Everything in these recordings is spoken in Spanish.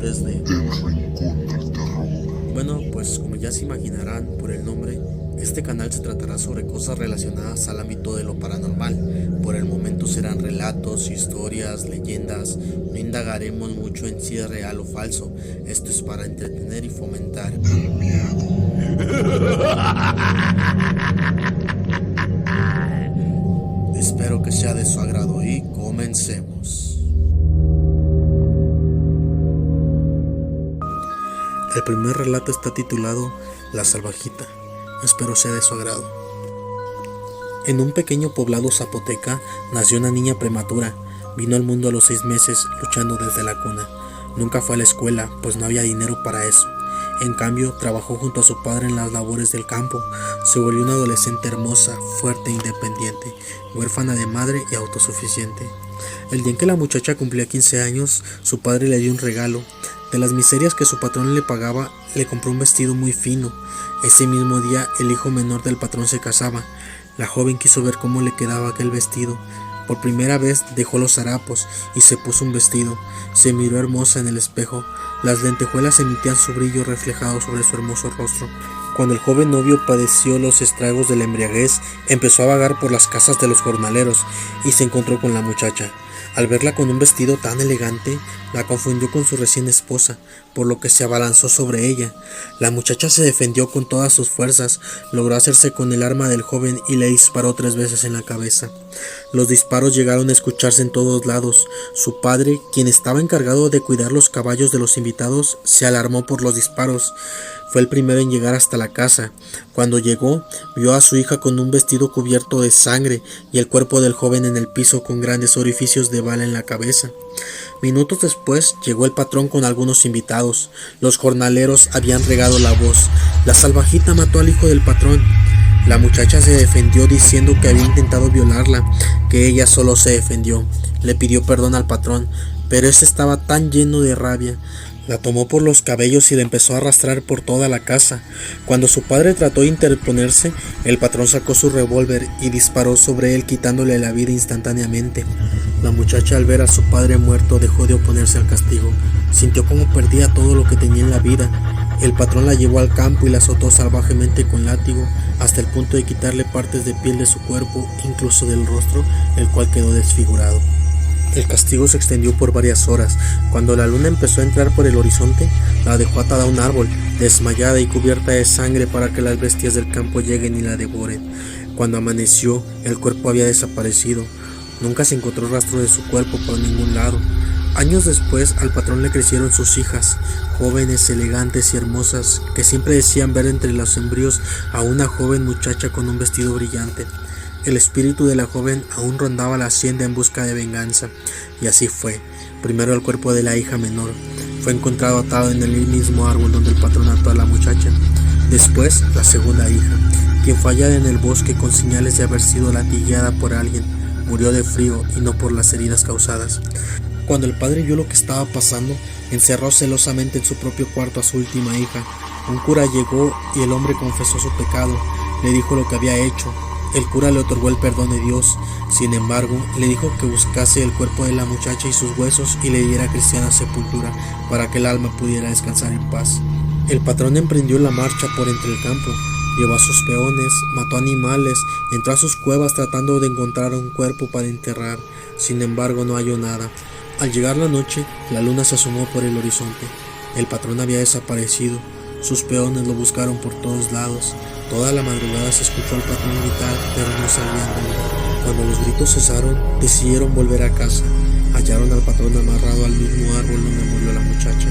Historias de El Rincón del Terror. Bueno, pues como ya se imaginarán por el nombre, este canal se tratará sobre cosas relacionadas al ámbito de lo paranormal. Por el momento serán relatos, historias, leyendas. No indagaremos mucho en si es real o falso. Esto es para entretener y fomentar El miedo. Espero que sea de su agrado y comencemos. El primer relato está titulado La Salvajita. Espero sea de su agrado. En un pequeño poblado zapoteca nació una niña prematura. Vino al mundo a los 6 meses, luchando desde la cuna. Nunca fue a la escuela, pues no había dinero para eso. En cambio, trabajó junto a su padre en las labores del campo. Se volvió una adolescente hermosa, fuerte e independiente, huérfana de madre y autosuficiente. El día en que la muchacha cumplía 15 años, su padre le dio un regalo. De las miserias que su patrón le pagaba, le compró un vestido muy fino. Ese mismo día, el hijo menor del patrón se casaba. La joven quiso ver cómo le quedaba aquel vestido. Por primera vez dejó los harapos y se puso un vestido. Se miró hermosa en el espejo. Las lentejuelas emitían su brillo reflejado sobre su hermoso rostro. Cuando el joven novio padeció los estragos de la embriaguez, empezó a vagar por las casas de los jornaleros y se encontró con la muchacha. Al verla con un vestido tan elegante, la confundió con su recién esposa, por lo que se abalanzó sobre ella. La muchacha se defendió con todas sus fuerzas, logró hacerse con el arma del joven y le disparó 3 veces en la cabeza. Los disparos llegaron a escucharse en todos lados. Su padre, quien estaba encargado de cuidar los caballos de los invitados, se alarmó por los disparos. Fue el primero en llegar hasta la casa. Cuando llegó, vio a su hija con un vestido cubierto de sangre y el cuerpo del joven en el piso con grandes orificios de bala en la cabeza. Minutos después llegó el patrón con algunos invitados. Los jornaleros habían regado la voz. La salvajita mató al hijo del patrón. La muchacha se defendió diciendo que había intentado violarla, que ella solo se defendió. Le pidió perdón al patrón, pero este estaba tan lleno de rabia. La tomó por los cabellos y la empezó a arrastrar por toda la casa. Cuando su padre trató de interponerse, el patrón sacó su revólver y disparó sobre él, quitándole la vida instantáneamente. La muchacha, al ver a su padre muerto, dejó de oponerse al castigo. Sintió como perdía todo lo que tenía en la vida. El patrón la llevó al campo y la azotó salvajemente con látigo, hasta el punto de quitarle partes de piel de su cuerpo, incluso del rostro, el cual quedó desfigurado. El castigo se extendió por varias horas. Cuando la luna empezó a entrar por el horizonte, la dejó atada a un árbol, desmayada y cubierta de sangre para que las bestias del campo lleguen y la devoren. Cuando amaneció, el cuerpo había desaparecido. Nunca se encontró rastro de su cuerpo por ningún lado. Años después, al patrón le crecieron sus hijas, jóvenes, elegantes y hermosas, que siempre decían ver entre los embrios a una joven muchacha con un vestido brillante. El espíritu de la joven aún rondaba la hacienda en busca de venganza, y así fue. Primero el cuerpo de la hija menor fue encontrado atado en el mismo árbol donde el patrón ató a la muchacha. Después la segunda hija, quien fue hallada en el bosque con señales de haber sido latigueada por alguien, murió de frío y no por las heridas causadas. Cuando el padre vio lo que estaba pasando, encerró celosamente en su propio cuarto a su última hija. Un cura llegó y el hombre confesó su pecado, le dijo lo que había hecho. El cura le otorgó el perdón de Dios. Sin embargo, le dijo que buscase el cuerpo de la muchacha y sus huesos y le diera cristiana sepultura para que el alma pudiera descansar en paz. El patrón emprendió la marcha por entre el campo, llevó a sus peones, mató animales, entró a sus cuevas tratando de encontrar un cuerpo para enterrar. Sin embargo, no halló nada. Al llegar la noche, la luna se asomó por el horizonte. El patrón había desaparecido. Sus peones lo buscaron por todos lados. Toda la madrugada se escuchó al patrón gritar, pero no sabían dónde. Cuando los gritos cesaron, decidieron volver a casa. Hallaron al patrón amarrado al mismo árbol donde murió la muchacha.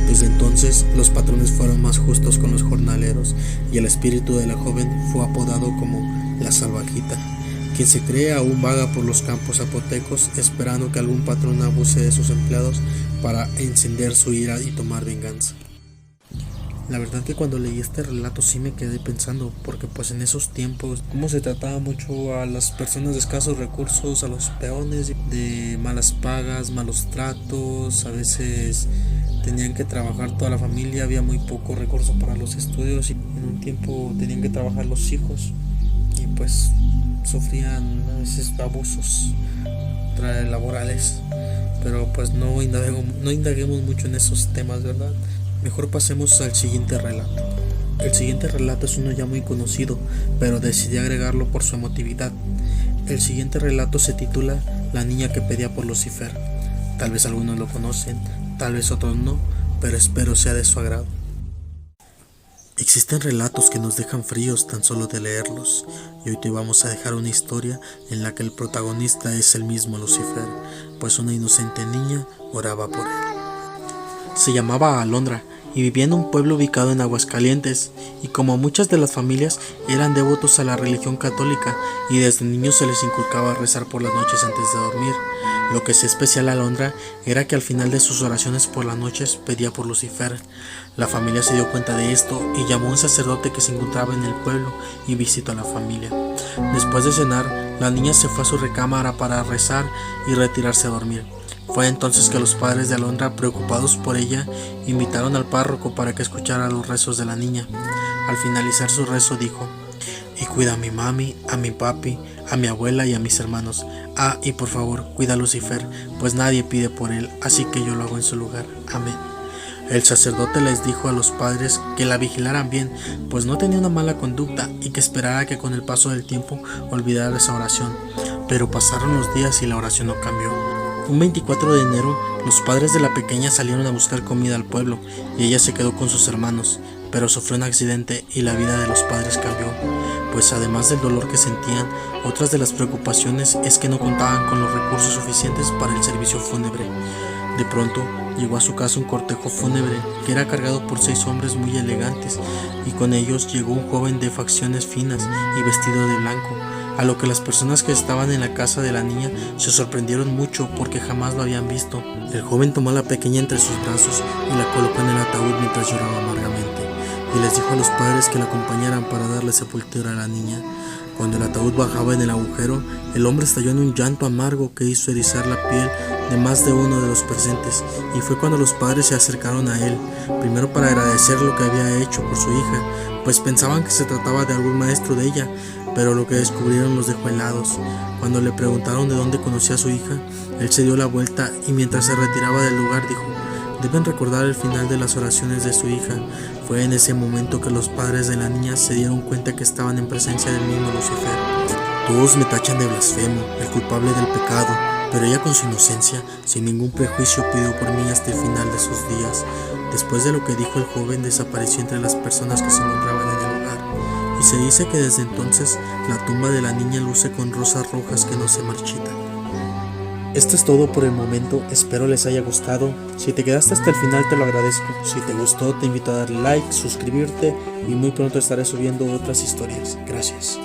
Desde entonces, los patrones fueron más justos con los jornaleros, y el espíritu de la joven fue apodado como la Salvajita, quien se cree aún vaga por los campos zapotecos, esperando que algún patrón abuse de sus empleados para encender su ira y tomar venganza. La verdad que cuando leí este relato sí me quedé pensando, porque pues en esos tiempos cómo se trataba mucho a las personas de escasos recursos, a los peones, de malas pagas, malos tratos. A veces tenían que trabajar toda la familia, había muy poco recurso para los estudios y en un tiempo tenían que trabajar los hijos y pues sufrían a veces abusos. laborales. Pero pues no indaguemos mucho en esos temas, ¿verdad? Mejor pasemos al siguiente relato. El siguiente relato es uno ya muy conocido, pero decidí agregarlo por su emotividad. El siguiente relato se titula La niña que pedía por Lucifer. Tal vez algunos lo conocen, tal vez otros no, pero espero sea de su agrado. Existen relatos que nos dejan fríos tan solo de leerlos, y hoy te vamos a dejar una historia en la que el protagonista es el mismo Lucifer, pues una inocente niña oraba por él. Se llamaba Alondra y vivía en un pueblo ubicado en Aguascalientes, y como muchas de las familias eran devotos a la religión católica y desde niños se les inculcaba rezar por las noches antes de dormir. Lo que hacía especial a Alondra era que al final de sus oraciones por las noches pedía por Lucifer. La familia se dio cuenta de esto y llamó a un sacerdote que se encontraba en el pueblo y visitó a la familia. Después de cenar, la niña se fue a su recámara para rezar y retirarse a dormir. Fue entonces que los padres de Alondra, preocupados por ella, invitaron al párroco para que escuchara los rezos de la niña. Al finalizar su rezo dijo: "Y cuida a mi mami, a mi papi, a mi abuela y a mis hermanos. Ah, y por favor, cuida a Lucifer, pues nadie pide por él, así que yo lo hago en su lugar. Amén". El sacerdote les dijo a los padres que la vigilaran bien, pues no tenía una mala conducta y que esperara que con el paso del tiempo olvidara esa oración. Pero pasaron los días y la oración no cambió. Un 24 de enero, los padres de la pequeña salieron a buscar comida al pueblo y ella se quedó con sus hermanos, pero sufrió un accidente y la vida de los padres cambió, pues además del dolor que sentían, otras de las preocupaciones es que no contaban con los recursos suficientes para el servicio fúnebre. De pronto, llegó a su casa un cortejo fúnebre que era cargado por 6 hombres muy elegantes, y con ellos llegó un joven de facciones finas y vestido de blanco, a lo que las personas que estaban en la casa de la niña se sorprendieron mucho porque jamás lo habían visto. El joven tomó a la pequeña entre sus brazos y la colocó en el ataúd mientras lloraba amargamente, y les dijo a los padres que la acompañaran para darle sepultura a la niña. Cuando el ataúd bajaba en el agujero, el hombre estalló en un llanto amargo que hizo erizar la piel de más de uno de los presentes, y fue cuando los padres se acercaron a él, primero para agradecer lo que había hecho por su hija, pues pensaban que se trataba de algún maestro de ella, pero lo que descubrieron los dejó helados. Cuando le preguntaron de dónde conocía a su hija, él se dio la vuelta y mientras se retiraba del lugar dijo: "Deben recordar el final de las oraciones de su hija". Fue en ese momento que los padres de la niña se dieron cuenta que estaban en presencia del mismo Lucifer. Todos me tachan de blasfemo, el culpable del pecado, pero ella con su inocencia, sin ningún prejuicio, pidió por mí hasta el final de sus días. Después de lo que dijo el joven, desapareció entre las personas que se encontraban en el lugar, y se dice que desde entonces la tumba de la niña luce con rosas rojas que no se marchitan. Esto es todo por el momento, espero les haya gustado. Si te quedaste hasta el final te lo agradezco. Si te gustó te invito a darle like, suscribirte y muy pronto estaré subiendo otras historias. Gracias.